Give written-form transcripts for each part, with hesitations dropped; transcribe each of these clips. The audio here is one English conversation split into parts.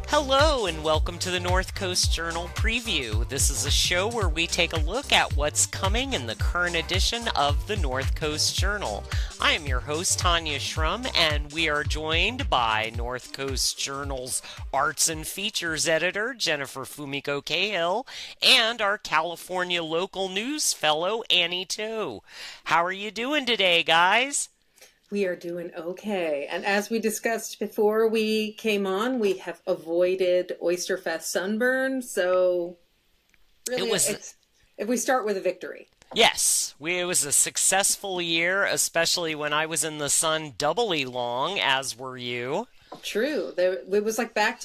Hello and welcome to the North Coast Journal Preview. This is a show where we take a look at what's coming in the current edition of the North Coast Journal. I am your host, Tanya Shrum, and we are joined by North Coast Journal's Arts and Features editor, Jennifer Fumiko Cahill, and our California local news fellow, Annie Toe. How are you doing today, guys? We are doing okay. And as we discussed before we came on, we have avoided Oyster Fest sunburn. So really, if we start with a victory. Yes, it was a successful year, especially when I was in the sun doubly long, as were you. True. It was like back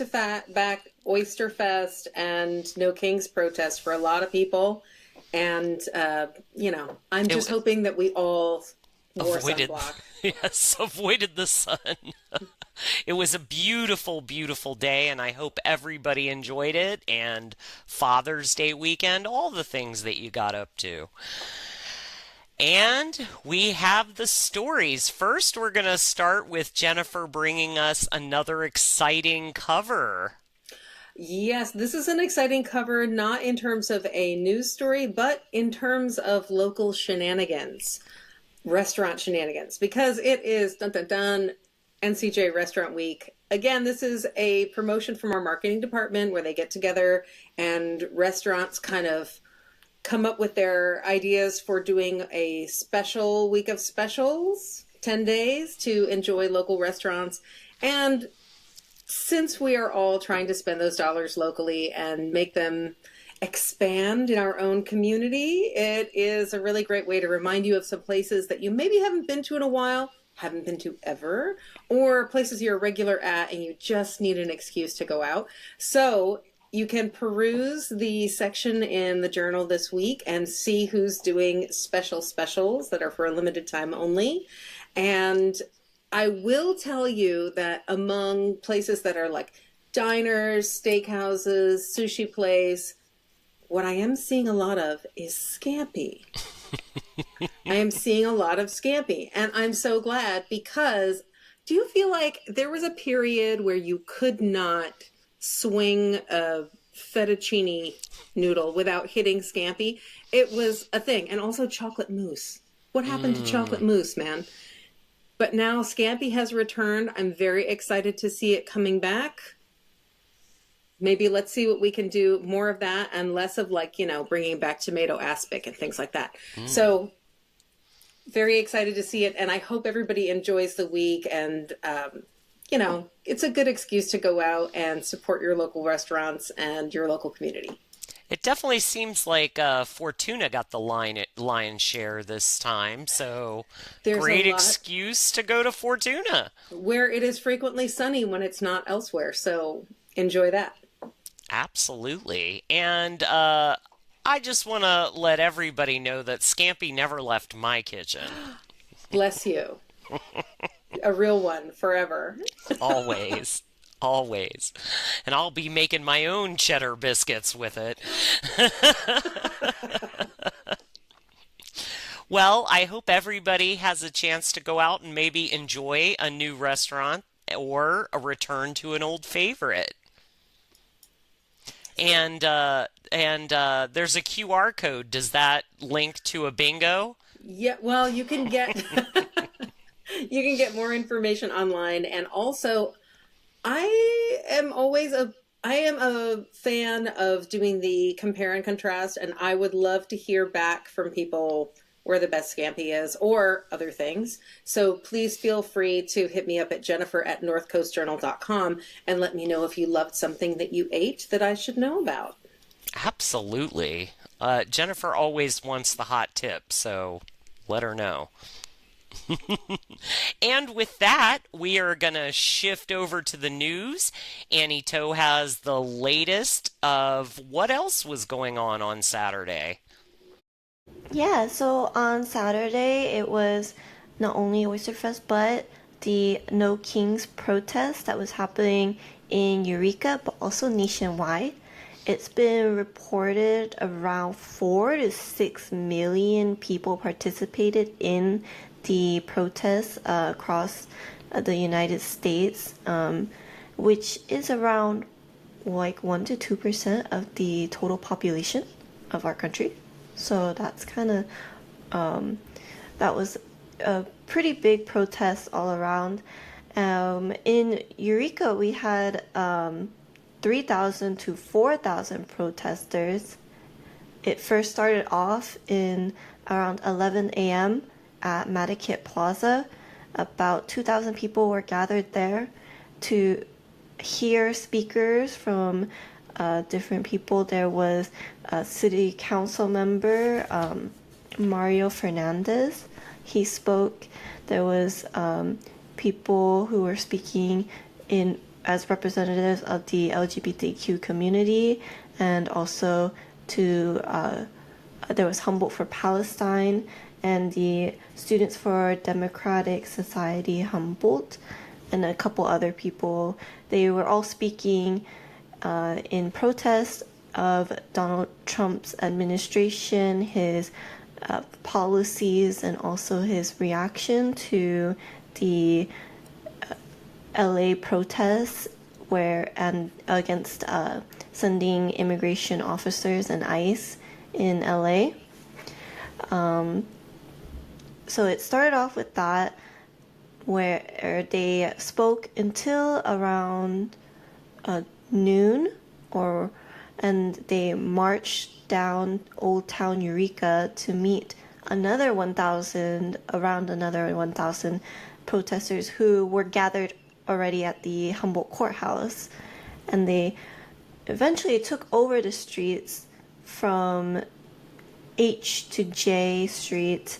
Oyster Fest and No Kings protest for a lot of people. And, I'm just hoping that we all wore sunblock. Yes, avoided the sun. It was a beautiful, beautiful day, and I hope everybody enjoyed it, and Father's Day weekend, all the things that you got up to. And we have the stories. First, we're going to start with Jennifer bringing us another exciting cover. Yes, this is an exciting cover, not in terms of a news story, but in terms of local shenanigans. Restaurant shenanigans, because it is NCJ Restaurant Week. Again, this is a promotion from our marketing department where they get together and restaurants kind of come up with their ideas for doing a special week of specials, 10 days to enjoy local restaurants. And since we are all trying to spend those dollars locally and make them expand in our own community, it is a really great way to remind you of some places that you maybe haven't been to in a while, haven't been to ever, or places you're a regular at and you just need an excuse to go out. So you can peruse the section in the journal this week and see who's doing specials that are for a limited time only. And I will tell you that among places that are like diners, steakhouses, sushi place, what I am seeing a lot of is scampi. I am seeing a lot of scampi, and I'm so glad, because do you feel like there was a period where you could not swing a fettuccine noodle without hitting scampi? It was a thing. And also chocolate mousse. What happened to chocolate mousse, man? But now scampi has returned. I'm very excited to see it coming back. Maybe let's see what we can do more of that and less of bringing back tomato aspic and things like that. So very excited to see it. And I hope everybody enjoys the week. And, it's a good excuse to go out and support your local restaurants and your local community. It definitely seems like Fortuna got the lion's share this time. So there's great excuse to go to Fortuna, where it is frequently sunny when it's not elsewhere. So enjoy that. Absolutely. And I just want to let everybody know that scampi never left my kitchen. Bless you. A real one forever. Always. Always. And I'll be making my own cheddar biscuits with it. Well, I hope everybody has a chance to go out and maybe enjoy a new restaurant or a return to an old favorite. And there's a QR code. Does that link to a bingo? Yeah, well, you can get more information online. And also, I am a fan of doing the compare and contrast, and I would love to hear back from people where the best scampi is or other things. So please feel free to hit me up at jennifer@northcoastjournal.com and let me know if you loved something that you ate that I should know about. Absolutely. Jennifer always wants the hot tip, so let her know. And with that, we are going to shift over to the news. Annie Toe has the latest of what else was going on Saturday. Yeah, so on Saturday it was not only Oyster Fest, but the No Kings protest that was happening in Eureka, but also nationwide. It's been reported around 4 to 6 million people participated in the protests across the United States, which is around like 1 to 2% of the total population of our country. So that's kind of, that was a pretty big protest all around. In Eureka, we had 3,000 to 4,000 protesters. It first started off in around 11 a.m. at Madikit Plaza. About 2,000 people were gathered there to hear speakers from different people. There was a city council member, Mario Fernandez. He spoke. There was people who were speaking in as representatives of the LGBTQ community, and also to there was Humboldt for Palestine and the Students for Democratic Society Humboldt, and a couple other people. They were all speaking in protest of Donald Trump's administration, his policies, and also his reaction to the LA protests and against sending immigration officers and ICE in LA. So it started off with that, where they spoke until around noon, and they marched down Old Town Eureka to meet around another 1,000 protesters who were gathered already at the Humboldt courthouse, and they eventually took over the streets from H to J Street,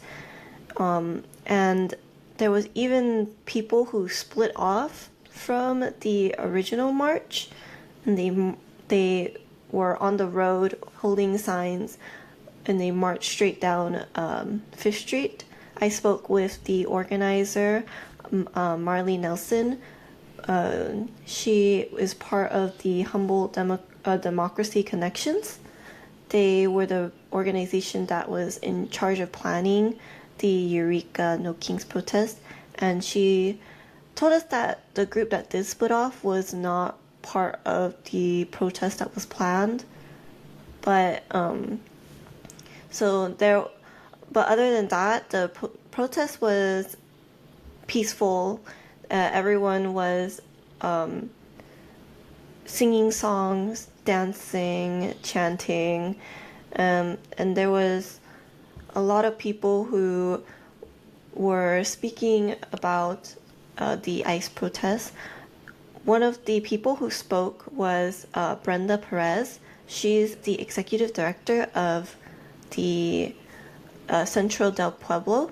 and there was even people who split off from the original march, and they were on the road holding signs, and they marched straight down Fifth Street. I spoke with the organizer, Marley Nelson. She is part of the Humboldt Democracy Connections. They were the organization that was in charge of planning the Eureka No Kings protest, and she told us that the group that did split off was not part of the protest that was planned, but other than that, the protest was peaceful. Everyone was singing songs, dancing, chanting, and there was a lot of people who were speaking about the ICE protests. One of the people who spoke was Brenda Perez. She's the executive director of the Centro del Pueblo.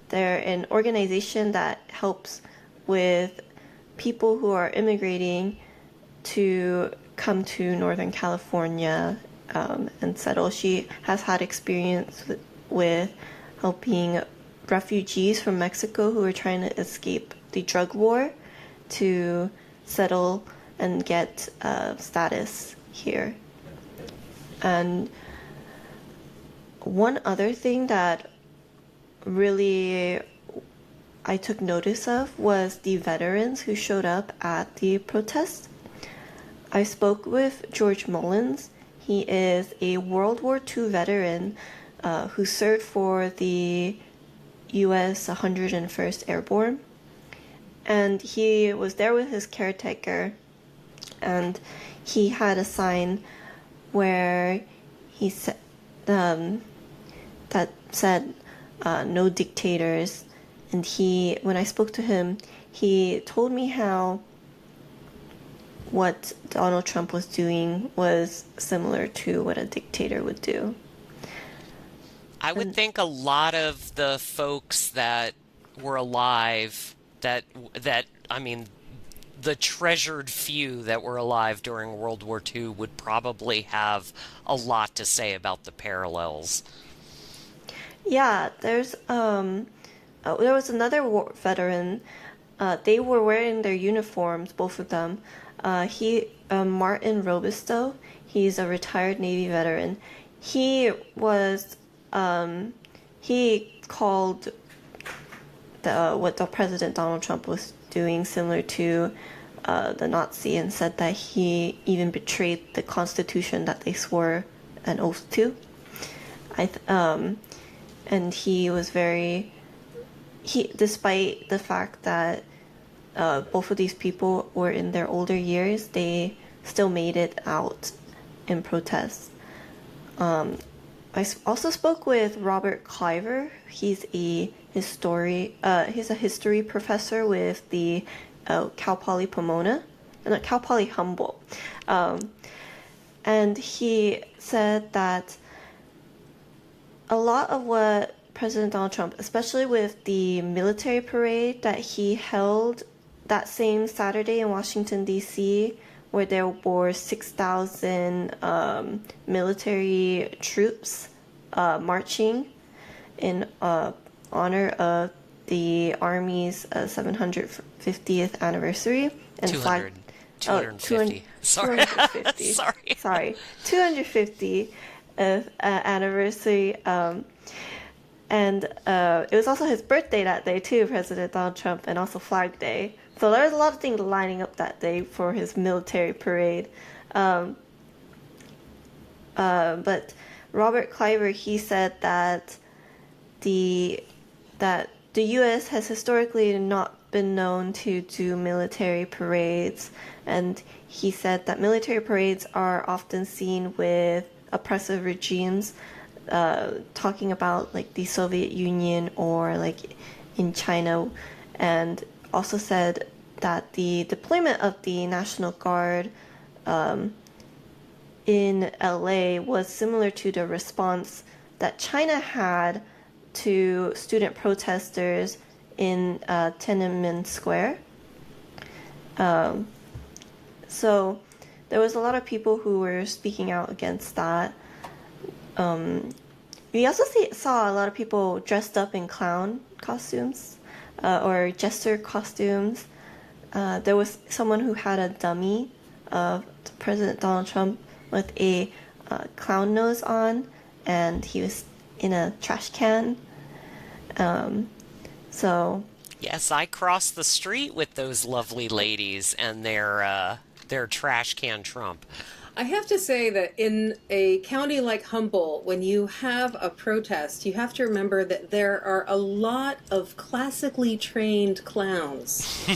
They're an organization that helps with people who are immigrating to come to Northern California and settle. She has had experience with helping refugees from Mexico who are trying to escape the drug war to settle and get status here. And one other thing that really I took notice of was the veterans who showed up at the protest. I spoke with George Mullins. He is a World War II veteran who served for the U.S. 101st Airborne. And he was there with his caretaker, and he had a sign where he said that said no dictators. And when I spoke to him, he told me how what Donald Trump was doing was similar to what a dictator would do. I would think a lot of the folks that were alive, I mean, the treasured few that were alive during World War II would probably have a lot to say about the parallels. Yeah, there's there was another war veteran. They were wearing their uniforms, both of them. Martin Robusto, he's a retired Navy veteran. He was, he called what the President Donald Trump was doing similar to the Nazi, and said that he even betrayed the Constitution that they swore an oath to. And he was despite the fact that both of these people were in their older years, they still made it out in protest. I also spoke with Robert Cliver. He's a history professor with the Cal Poly Pomona, no, Cal Poly Humboldt. And he said that a lot of what President Donald Trump, especially with the military parade that he held that same Saturday in Washington, D.C., where there were 6,000 military troops marching in honor of the Army's 750th anniversary. And 250. Sorry. 250. Sorry. 250th anniversary. And it was also his birthday that day too, President Donald Trump, and also Flag Day. So there was a lot of things lining up that day for his military parade. But Robert Cliver, he said that the U.S. has historically not been known to do military parades, and he said that military parades are often seen with oppressive regimes, talking about like the Soviet Union or like in China, and also said that the deployment of the National Guard in LA was similar to the response that China had to student protesters in Tiananmen Square. So there was a lot of people who were speaking out against that. We also saw a lot of people dressed up in clown costumes or jester costumes. There was someone who had a dummy of President Donald Trump with a clown nose on, and he was in a trash can. So yes, I crossed the street with those lovely ladies and their trash can Trump. I have to say that in a county like Humboldt, when you have a protest, you have to remember that there are a lot of classically trained clowns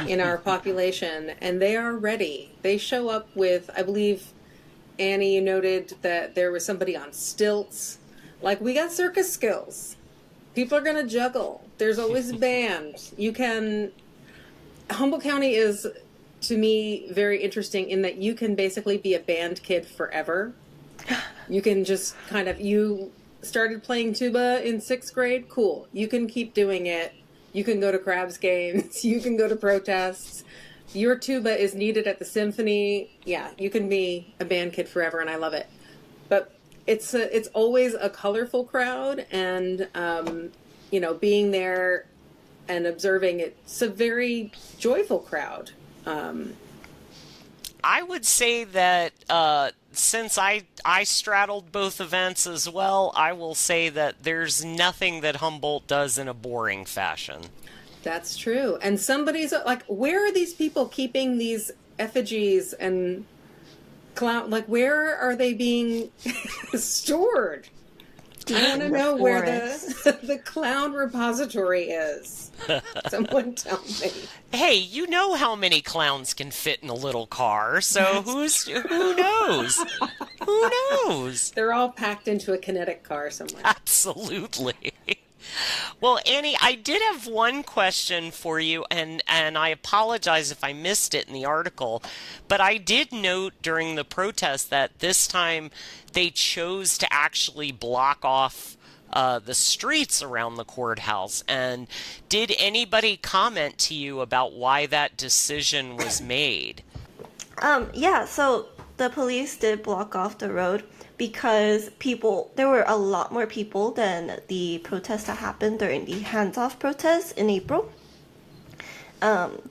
in our population, and they are ready. They show up with, I believe, Annie noted that there was somebody on stilts. Like, we got circus skills. People are going to juggle. There's always a band. Humboldt County is, to me, very interesting in that you can basically be a band kid forever. You can just you started playing tuba in 6th grade, cool. You can keep doing it. You can go to Crabs games. You can go to protests. Your tuba is needed at the symphony. Yeah, you can be a band kid forever, and I love it. But it's always a colorful crowd, and being there and observing it's a very joyful crowd. I would say that since I straddled both events as well, I will say that there's nothing that Humboldt does in a boring fashion. That's true. And somebody's like, where are these people keeping these effigies and clown? Like, where are they being stored? I want to know where the clown repository is. Someone tell me. Hey, you know how many clowns can fit in a little car, so who knows? Who knows? They're all packed into a kinetic car somewhere. Absolutely. Well, Annie, I did have one question for you, and I apologize if I missed it in the article, but I did note during the protest that this time they chose to actually block off the streets around the courthouse. And did anybody comment to you about why that decision was made? Yeah, so the police did block off the road because there were a lot more people than the protest that happened during the hands-off protest in April.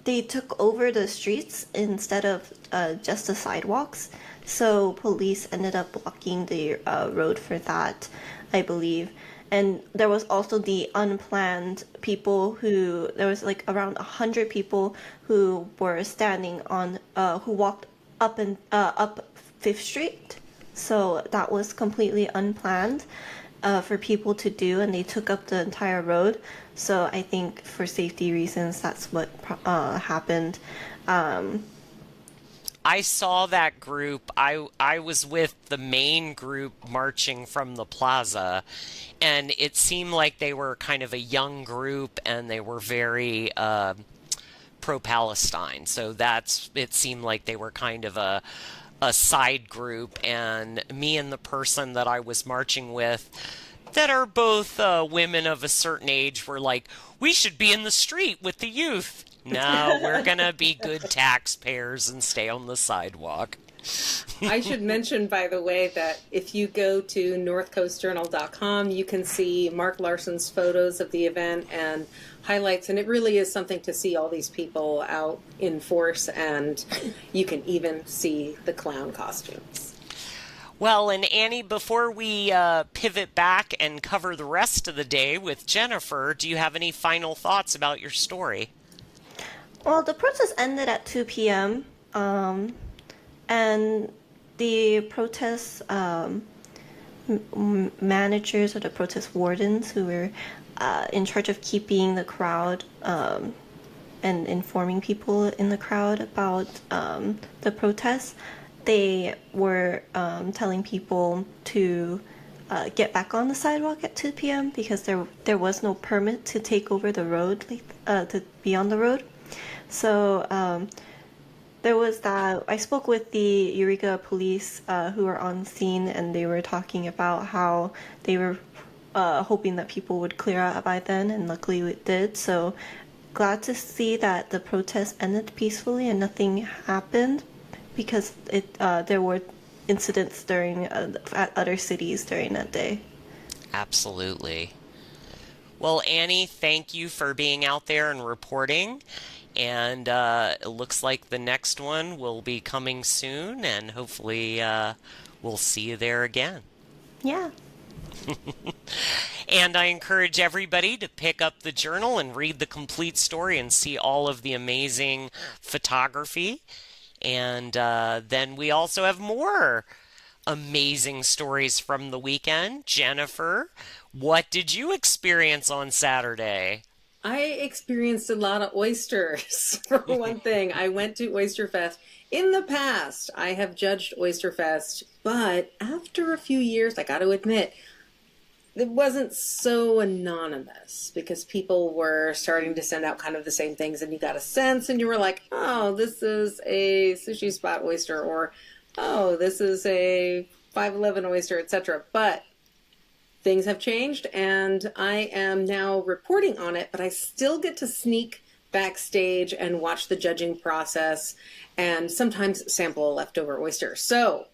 They took over the streets instead of just the sidewalks. So police ended up blocking the road for that, I believe. And there was also the unplanned people there was like around 100 people who were standing on, who walked up Fifth Street. So that was completely unplanned for people to do, and they took up the entire road. So I think for safety reasons, that's what happened. I saw that group. I was with the main group marching from the plaza, and it seemed like they were kind of a young group, and they were very pro-Palestine. So it seemed like they were kind of a side group, and me and the person that I was marching with that are both women of a certain age were like, we should be in the street with the youth. No, we're going to be good taxpayers and stay on the sidewalk. I should mention, by the way, that if you go to northcoastjournal.com, you can see Mark Larson's photos of the event and highlights, and it really is something to see all these people out in force, and you can even see the clown costumes. Well, and Annie, before we pivot back and cover the rest of the day with Jennifer, do you have any final thoughts about your story? Well, the protest ended at 2 p.m., and the protest managers or the protest wardens who were in charge of keeping the crowd and informing people in the crowd about the protests, they were telling people to get back on the sidewalk at 2 p.m. because there was no permit to take over the road, to be on the road. So there was that. I spoke with the Eureka police who were on scene, and they were talking about how they were hoping that people would clear out by then, and luckily it did. So glad to see that the protest ended peacefully and nothing happened, because there were incidents at other cities during that day. Absolutely. Well, Annie, thank you for being out there and reporting. And it looks like the next one will be coming soon, and hopefully we'll see you there again. Yeah. And I encourage everybody to pick up the journal and read the complete story and see all of the amazing photography. And then we also have more amazing stories from the weekend. Jennifer, what did you experience on Saturday? I experienced a lot of oysters, for one thing. I went to Oyster Fest. In the past, I have judged Oyster Fest, but after a few years, I got to admit, it wasn't so anonymous, because people were starting to send out kind of the same things, and you got a sense, and you were like, oh, this is a sushi spot oyster, or oh, this is a 511 oyster, etc. But things have changed, and I am now reporting on it, but I still get to sneak backstage and watch the judging process and sometimes sample a leftover oyster. So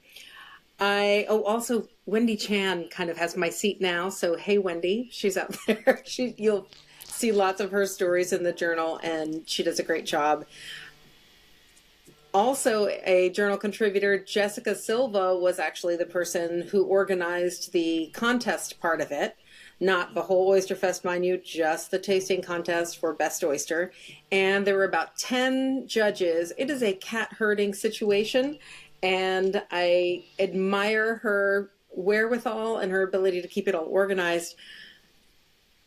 also Wendy Chan kind of has my seat now. So hey, Wendy, she's out there. You'll see lots of her stories in the journal, and she does a great job. Also, a journal contributor, Jessica Silva, was actually the person who organized the contest part of it. Not the whole Oyster Fest, mind you, just the tasting contest for Best Oyster. And there were about 10 judges. It is a cat herding situation, and I admire her wherewithal and her ability to keep it all organized.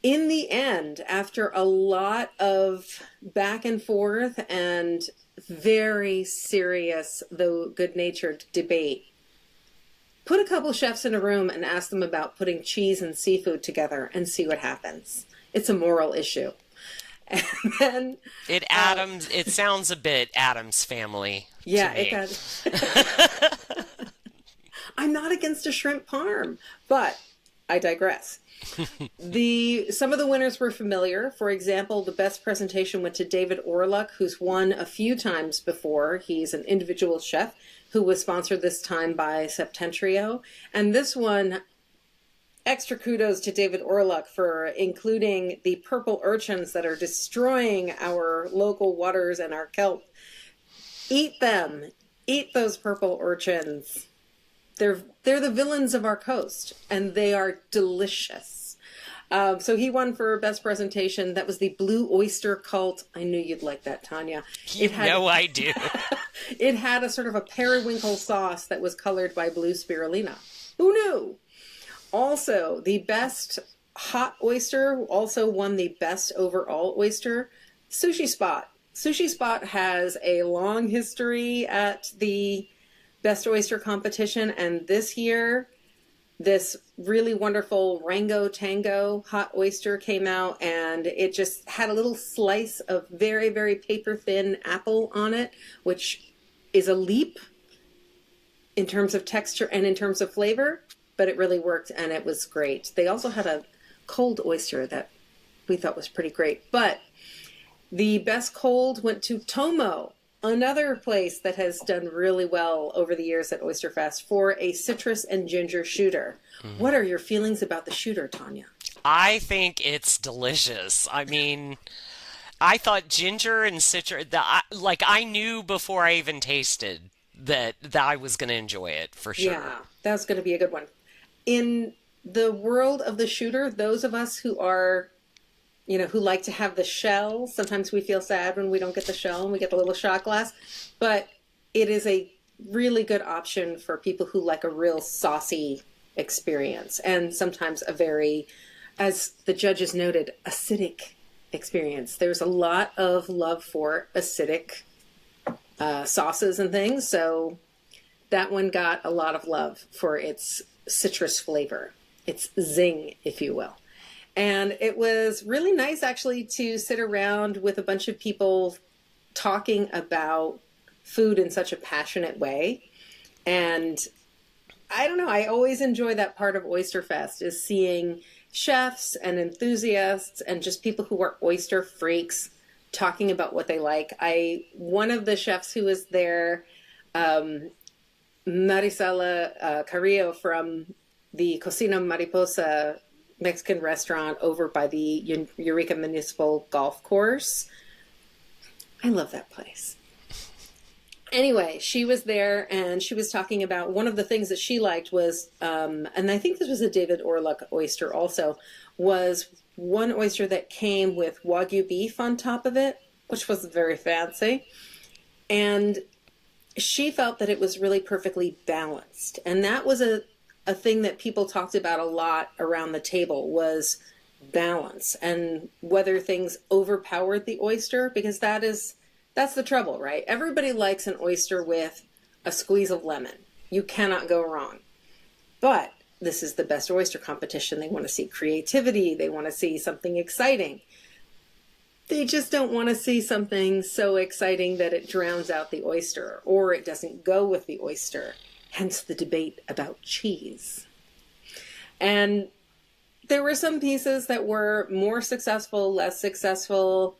In the end, after a lot of back and forth and very serious, though good-natured debate, put a couple chefs in a room and ask them about putting cheese and seafood together and see what happens. It's a moral issue. And then it sounds a bit Addams Family. Yeah, it does. I'm not against a shrimp parm, but I digress. Some of the winners were familiar. For example, the best presentation went to David Orluck, who's won a few times before. He's an individual chef who was sponsored this time by Septentrio. And this one, extra kudos to David Orluck for including the purple urchins that are destroying our local waters and our kelp. Eat them. Eat those purple urchins. They're the villains of our coast, and they are delicious. So he won for best presentation. That was the Blue Oyster Cult. I knew you'd like that, Tanya. I do. It had a sort of a periwinkle sauce that was colored by blue spirulina. Who knew? Also, the best hot oyster also won the best overall oyster, Sushi Spot. Sushi Spot has a long history at the Best Oyster competition, and this year, this really wonderful Rango Tango hot oyster came out, and it just had a little slice of very, very paper-thin apple on it, which is a leap in terms of texture and in terms of flavor, but it really worked, and it was great. They also had a cold oyster that we thought was pretty great, but the best cold went to Tomo, another place that has done really well over the years at Oyster Fest, for a citrus and ginger shooter. What are your feelings about the shooter, Tanya? I think it's delicious. I mean, I thought ginger and citrus, I knew before I even tasted that I was going to enjoy it for sure. Yeah, that's going to be a good one. In the world of the shooter, those of us who are, who like to have the shell, sometimes we feel sad when we don't get the shell and we get the little shot glass, but it is a really good option for people who like a real saucy experience, and sometimes a very, as the judges noted, acidic experience. There's a lot of love for acidic sauces and things, so that one got a lot of love for its citrus flavor, its zing, if you will. And it was really nice, actually, to sit around with a bunch of people talking about food in such a passionate way. And I don't know, I always enjoy that part of Oyster Fest, is seeing chefs and enthusiasts and just people who are oyster freaks talking about what they like. One of the chefs who was there, Marisela Carrillo from the Cocina Mariposa Mexican restaurant over by the Eureka Municipal Golf Course. I love that place. Anyway, she was there and she was talking about one of the things that she liked was, and I think this was a David Orluck oyster also, was one oyster that came with Wagyu beef on top of it, which was very fancy. And she felt that it was really perfectly balanced. And that was a thing that people talked about a lot around the table, was balance and whether things overpowered the oyster, because that's the trouble, right? Everybody likes an oyster with a squeeze of lemon. You cannot go wrong. But this is the Best Oyster competition. They want to see creativity. They want to see something exciting. They just don't want to see something so exciting that it drowns out the oyster or it doesn't go with the oyster. Hence the debate about cheese. And there were some pieces that were more successful, less successful.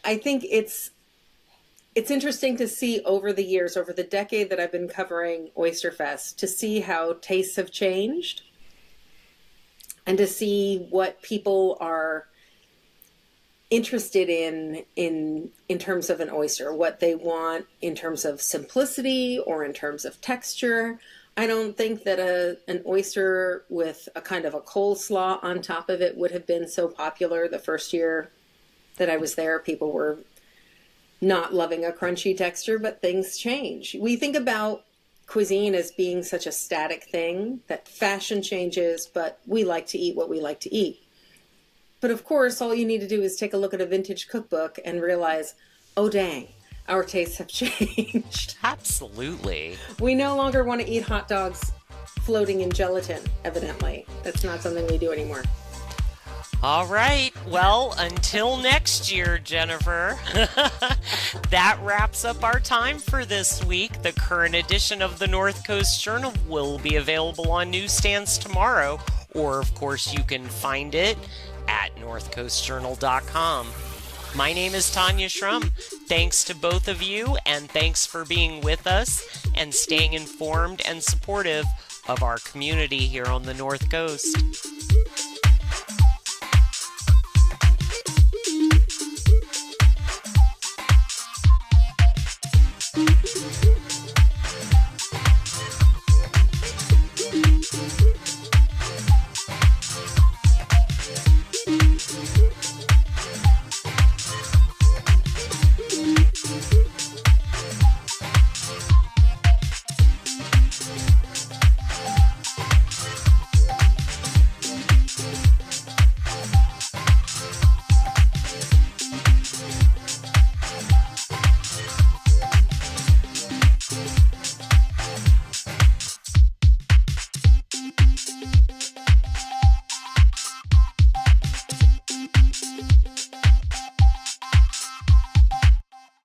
I think it's interesting to see over the years, over the decade that I've been covering Oyster Fest, to see how tastes have changed and to see what people are interested in terms of an oyster, what they want in terms of simplicity or in terms of texture. I don't think that an oyster with a kind of a coleslaw on top of it would have been so popular the first year that I was there. People were not loving a crunchy texture, but things change. We think about cuisine as being such a static thing, that fashion changes, but we like to eat what we like to eat. But of course, all you need to do is take a look at a vintage cookbook and realize, oh dang, our tastes have changed. Absolutely. We no longer want to eat hot dogs floating in gelatin, evidently. That's not something we do anymore. All right. Well, until next year, Jennifer. That wraps up our time for this week. The current edition of the North Coast Journal will be available on newsstands tomorrow, or of course you can find it at northcoastjournal.com. My name is Tanya Shrum. Thanks to both of you, and thanks for being with us and staying informed and supportive of our community here on the North Coast.